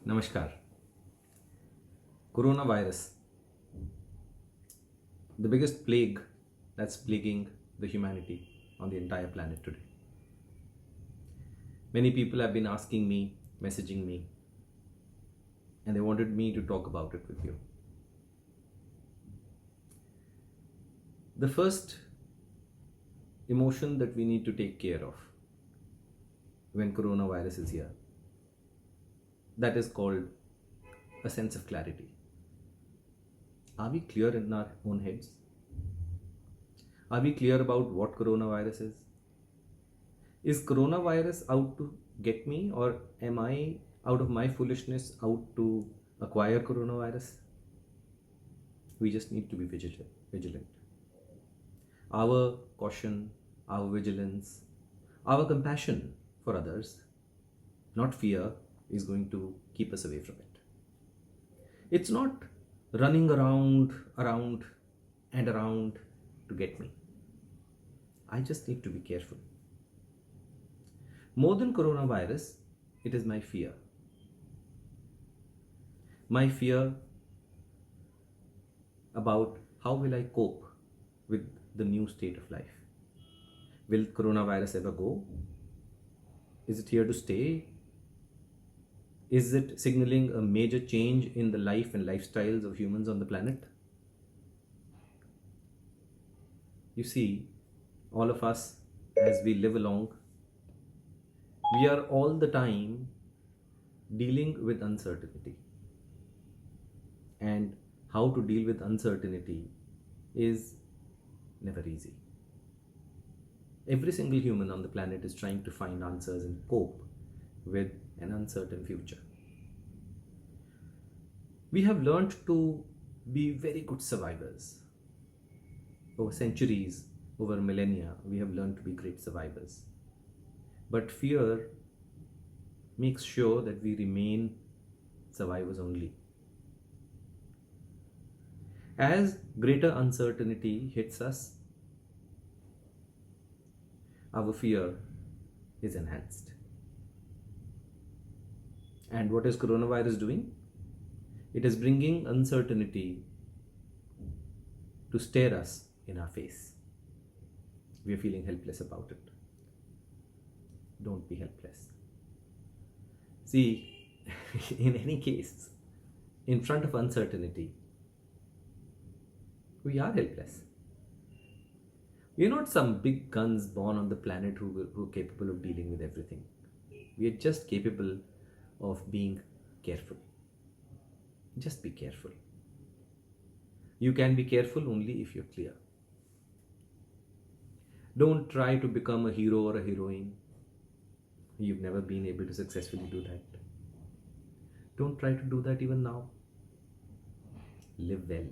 Namaskar. Coronavirus, the biggest plague that's plaguing the humanity on the entire planet today. Many people have been asking me, messaging me, and they wanted me to talk about it with you. The first emotion that we need to take care of when coronavirus is here, that is called a sense of clarity. Are we clear in our own heads? Are we clear about what coronavirus is? Is coronavirus out to get me, or am I out of my foolishness out to acquire coronavirus? We just need to be vigilant. Our caution, our vigilance, our compassion for others, not fear, is going to keep us away from it. It's not running around and around to get me. I just need to be careful. More than coronavirus, it is my fear. My fear about how will I cope with the new state of life. Will coronavirus ever go? Is it here to stay? Is it signaling a major change in the life and lifestyles of humans on the planet? You see, all of us, as we live along, we are all the time dealing with uncertainty. And how to deal with uncertainty is never easy. Every single human on the planet is trying to find answers and cope with an uncertain future. We have learned to be very good survivors. Over centuries, over millennia, we have learned to be great survivors. But fear makes sure that we remain survivors only. As greater uncertainty hits us, our fear is enhanced. And what is coronavirus doing? It is bringing uncertainty to stare us in our face. We are feeling helpless about it. Don't be helpless. See, in any case, in front of uncertainty, we are helpless. We are not some big guns born on the planet who are capable of dealing with everything. We are just capable of being careful. Just be careful. You can be careful only if you're clear. Don't try to become a hero or a heroine. You've never been able to successfully do that. Don't try to do that even now. Live well.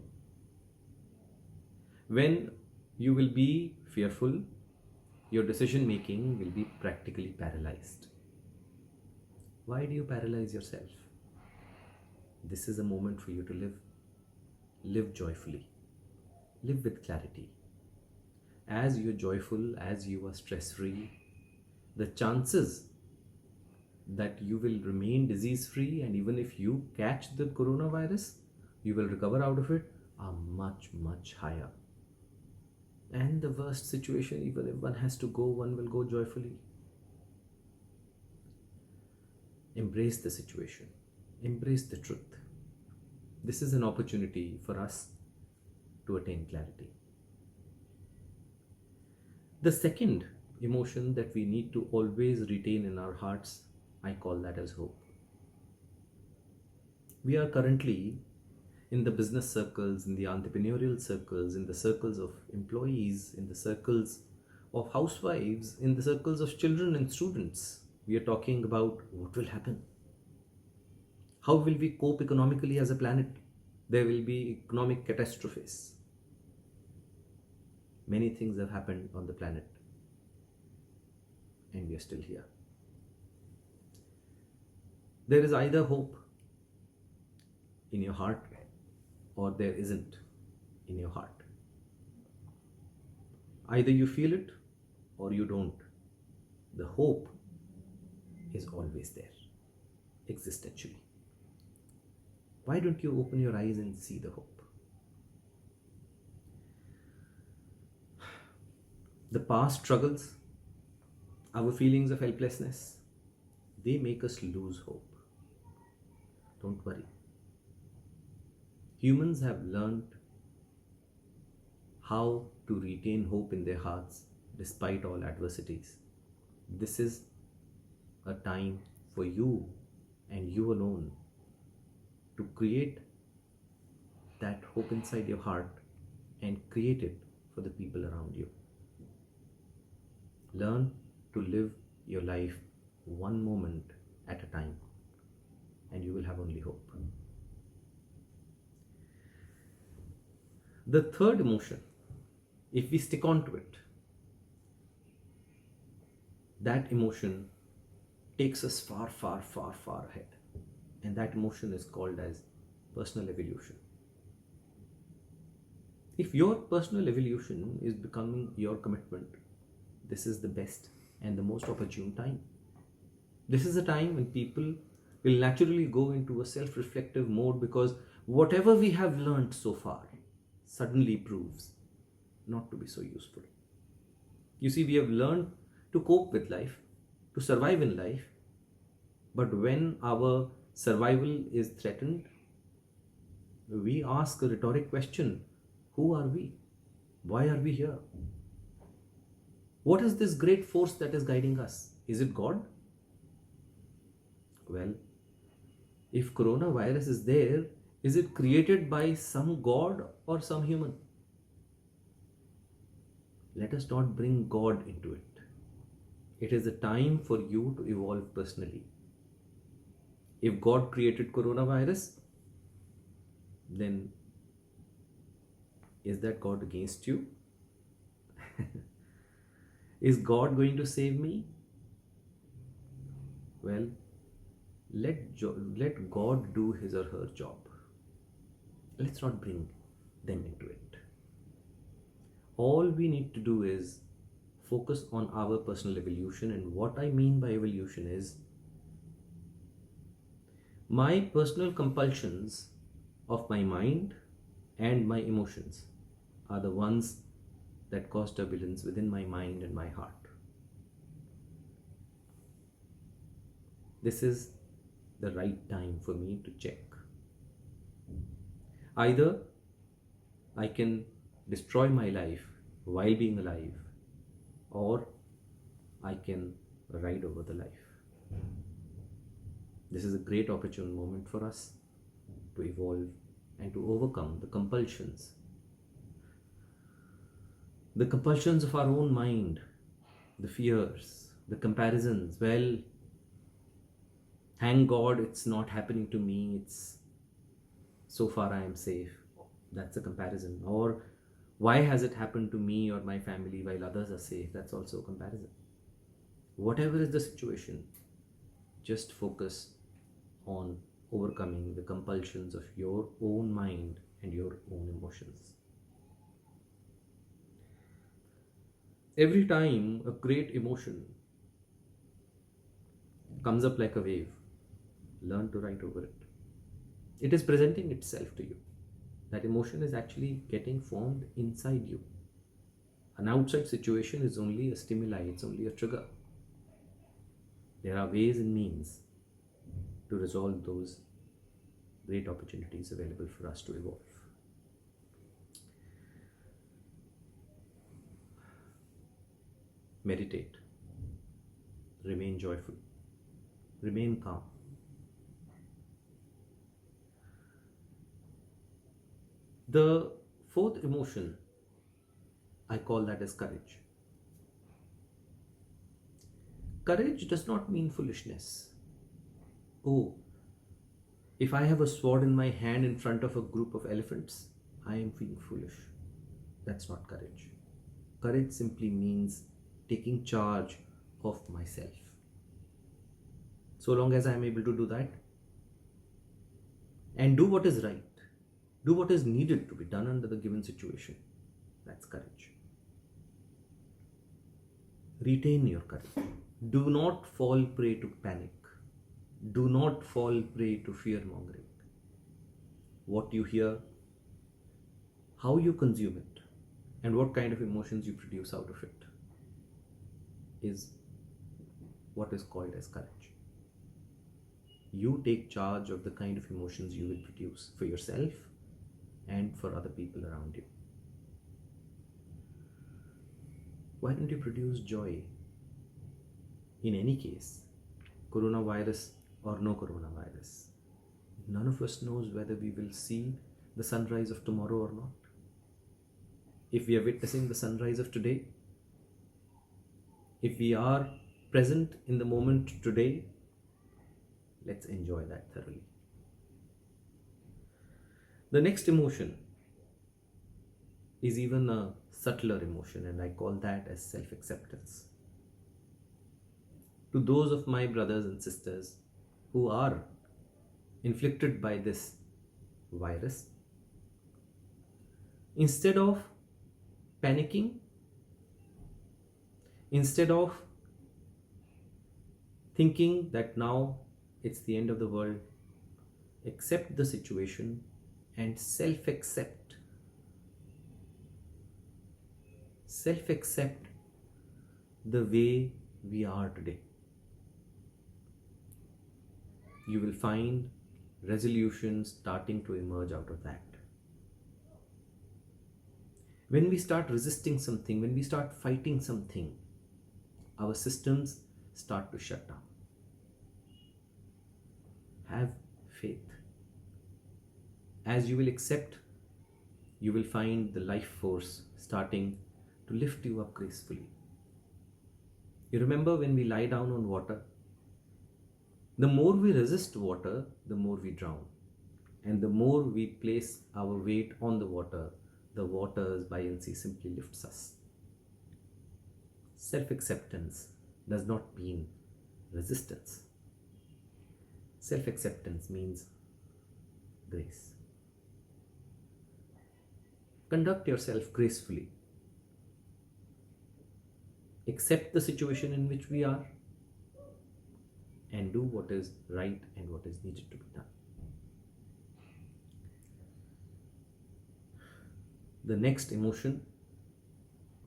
When you will be fearful, your decision making will be practically paralyzed. Why do you paralyze yourself? This is a moment for you to live. Live joyfully. Live with clarity. As you're joyful, as you are stress free, the chances that you will remain disease free, and even if you catch the coronavirus, you will recover out of it, are much, much higher. And the worst situation, even if one has to go, one will go joyfully. Embrace the situation. Embrace the truth. This is an opportunity for us to attain clarity. The second emotion that we need to always retain in our hearts, I call that as hope. We are currently in the business circles, in the entrepreneurial circles, in the circles of employees, in the circles of housewives, in the circles of children and students. We are talking about what will happen. How will we cope economically as a planet? There will be economic catastrophes. Many things have happened on the planet, and we are still here. There is either hope in your heart, or there isn't in your heart. Either you feel it or you don't. The hope is always there, existentially. Why don't you open your eyes and see the hope? The past struggles, our feelings of helplessness, they make us lose hope. Don't worry. Humans have learned how to retain hope in their hearts despite all adversities. This is a time for you and you alone to create that hope inside your heart and create it for the people around you. Learn to live your life one moment at a time, and you will have only hope. The third emotion, if we stick on to it, that emotion takes us far, far, far, far ahead. And that emotion is called as personal evolution. If your personal evolution is becoming your commitment, this is the best and the most opportune time. This is a time when people will naturally go into a self-reflective mode, because whatever we have learned so far suddenly proves not to be so useful. You see, we have learned to cope with life, to survive in life, but when our survival is threatened, we ask a rhetoric question: who are we? Why are we here? What is this great force that is guiding us? Is it God? Well, if coronavirus is there, is it created by some God or some human? Let us not bring God into it. It is a time for you to evolve personally. If God created coronavirus, then is that God against you? Is God going to save me? Well, let God do his or her job. Let's not bring them into it. All we need to do is focus on our personal evolution. And what I mean by evolution is, my personal compulsions of my mind and my emotions are the ones that cause turbulence within my mind and my heart. This is the right time for me to check. Either I can destroy my life while being alive, or I can ride over the life. This is a great opportune moment for us to evolve and to overcome the compulsions of our own mind, the fears, the comparisons. Well, thank God it's not happening to me. It's so far I am safe. That's a comparison. Or why has it happened to me or my family while others are safe? That's also a comparison. Whatever is the situation, just focus on overcoming the compulsions of your own mind and your own emotions. Every time a great emotion comes up like a wave, learn to ride over it. It is presenting itself to you. That emotion is actually getting formed inside you. An outside situation is only a stimuli, it's only a trigger. There are ways and means to resolve those great opportunities available for us to evolve. Meditate. Remain joyful. Remain calm. The fourth emotion, I call that as courage. Courage does not mean foolishness. Oh, if I have a sword in my hand in front of a group of elephants, I am being foolish. That's not courage. Courage simply means taking charge of myself. So long as I am able to do that and do what is right, do what is needed to be done under the given situation, that's courage. Retain your courage. Do not fall prey to panic. Do not fall prey to fear mongering. what you hear, how you consume it, and what kind of emotions you produce out of it is what is called as courage. You take charge of the kind of emotions you will produce for yourself and for other people around you. Why don't you produce joy? In any case, coronavirus or no coronavirus, none of us knows whether we will see the sunrise of tomorrow or not. If we are witnessing the sunrise of today, if we are present in the moment today, let's enjoy that thoroughly. The next emotion is even a subtler emotion, and I call that as self-acceptance. To those of my brothers and sisters who are inflicted by this virus, instead of panicking, instead of thinking that now it's the end of the world, accept the situation and self-accept. Self-accept the way we are today. You will find resolutions starting to emerge out of that. When we start resisting something, when we start fighting something, our systems start to shut down. Have faith. As you will accept, you will find the life force starting to lift you up gracefully. You remember when we lie down on water? The more we resist water, the more we drown. And the more we place our weight on the water's buoyancy simply lifts us. Self-acceptance does not mean resistance. Self-acceptance means grace. Conduct yourself gracefully. Accept the situation in which we are and do what is right and what is needed to be done. The next emotion,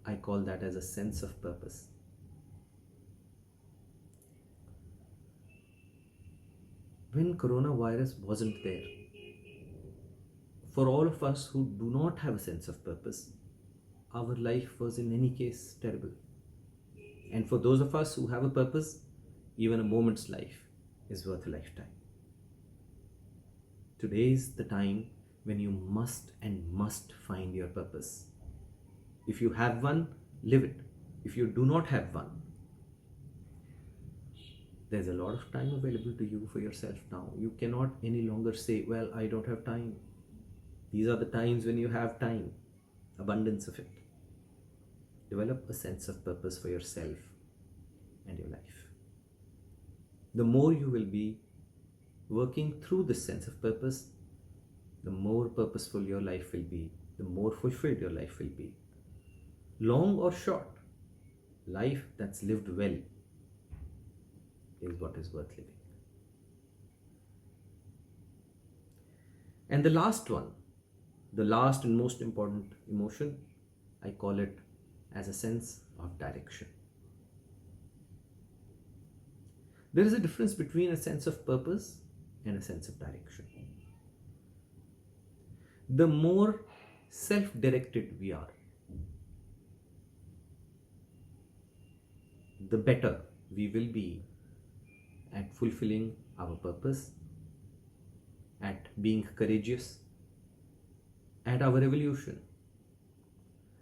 I call that as a sense of purpose. When coronavirus wasn't there, for all of us who do not have a sense of purpose, our life was in any case terrible. And for those of us who have a purpose, even a moment's life is worth a lifetime. Today is the time when you must find your purpose. If you have one, live it. If you do not have one, there's a lot of time available to you for yourself now. You cannot any longer say, well, I don't have time. These are the times when you have time, abundance of it. Develop a sense of purpose for yourself and your life. The more you will be working through this sense of purpose, the more purposeful your life will be, the more fulfilled your life will be. Long or short, life that's lived well is what is worth living. And the last one, the last and most important emotion, I call it as a sense of direction. There is a difference between a sense of purpose and a sense of direction. The more self-directed we are, the better we will be at fulfilling our purpose, at being courageous, at our evolution.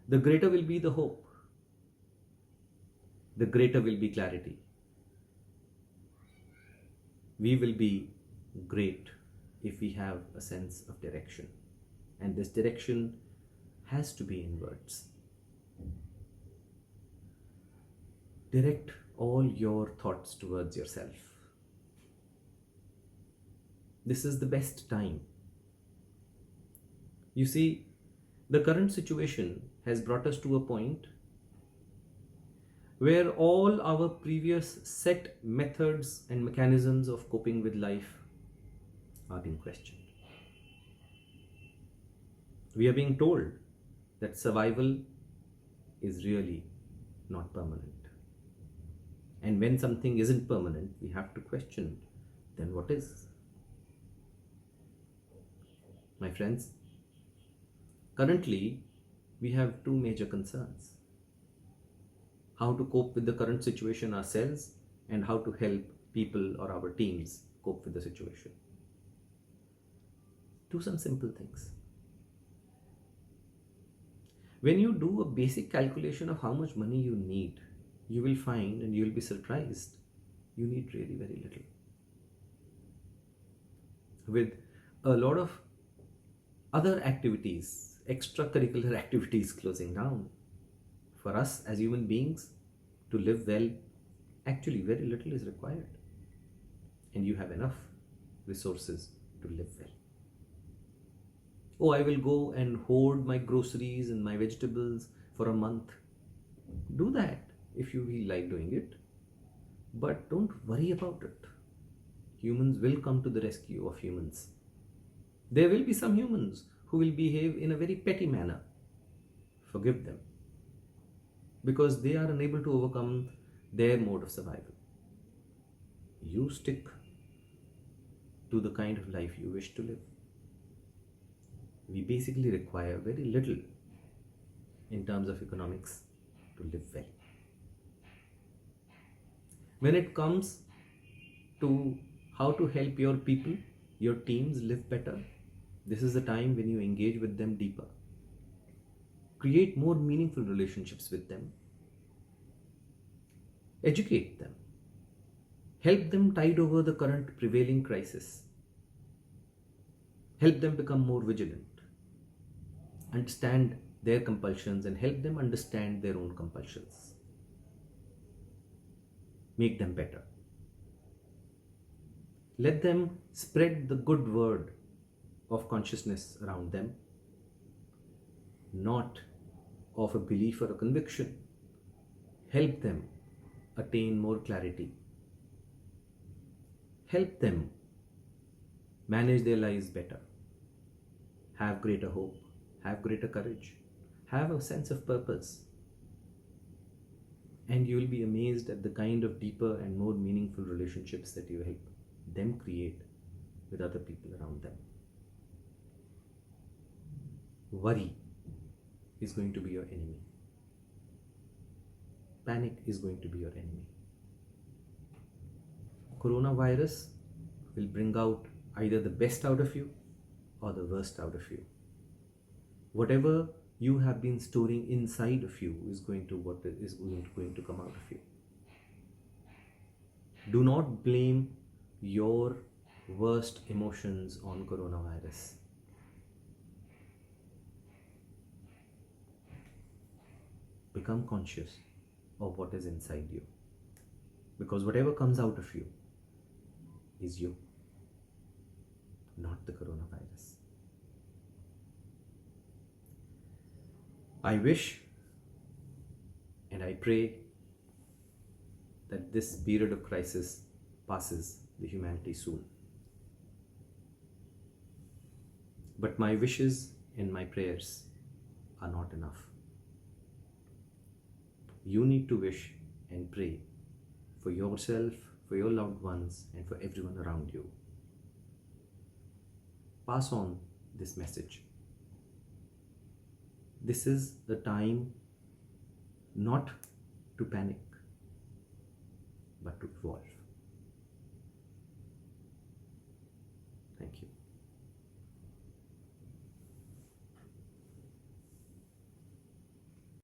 The greater will be the hope. The greater will be clarity. We will be great if we have a sense of direction. And this direction has to be inwards. Direct all your thoughts towards yourself. This is the best time. You see, the current situation has brought us to a point where all our previous set methods and mechanisms of coping with life are being questioned. We are being told that survival is really not permanent. And when something isn't permanent, we have to question, then what is? My friends, currently we have two major concerns: how to cope with the current situation ourselves, and how to help people or our teams cope with the situation. Do some simple things. When you do a basic calculation of how much money you need, you will find and you will be surprised you need really very little. With a lot of other activities, extracurricular activities closing down, for us as human beings to live well, actually very little is required. And you have enough resources to live well. Oh, I will go and hoard my groceries and my vegetables for a month. Do that if you feel like doing it. But don't worry about it. Humans will come to the rescue of humans. There will be some humans who will behave in a very petty manner. Forgive them, because they are unable to overcome their mode of survival. You stick to the kind of life you wish to live. We basically require very little in terms of economics to live well. When it comes to how to help your people, your teams live better, this is the time when you engage with them deeper. Create more meaningful relationships with them. Educate them. Help them tide over the current prevailing crisis. Help them become more vigilant. Understand their compulsions and help them understand their own compulsions. Make them better. Let them spread the good word of consciousness around them, not of a belief or a conviction. Help them attain more clarity. Help them manage their lives better. Have greater hope. Have greater courage. Have a sense of purpose. And you will be amazed at the kind of deeper and more meaningful relationships that you help them create with other people around them. Worry is going to be your enemy. Panic is going to be your enemy. Coronavirus will bring out either the best out of you or the worst out of you. Whatever you have been storing inside of you is going to come out of you. Do not blame your worst emotions on coronavirus. Become conscious of what is inside you, because whatever comes out of you is you, not the coronavirus. I wish and I pray that this period of crisis passes the humanity soon. But my wishes and my prayers are not enough. You need to wish and pray for yourself, for your loved ones, and for everyone around you. Pass on this message. This is the time not to panic, but to evolve.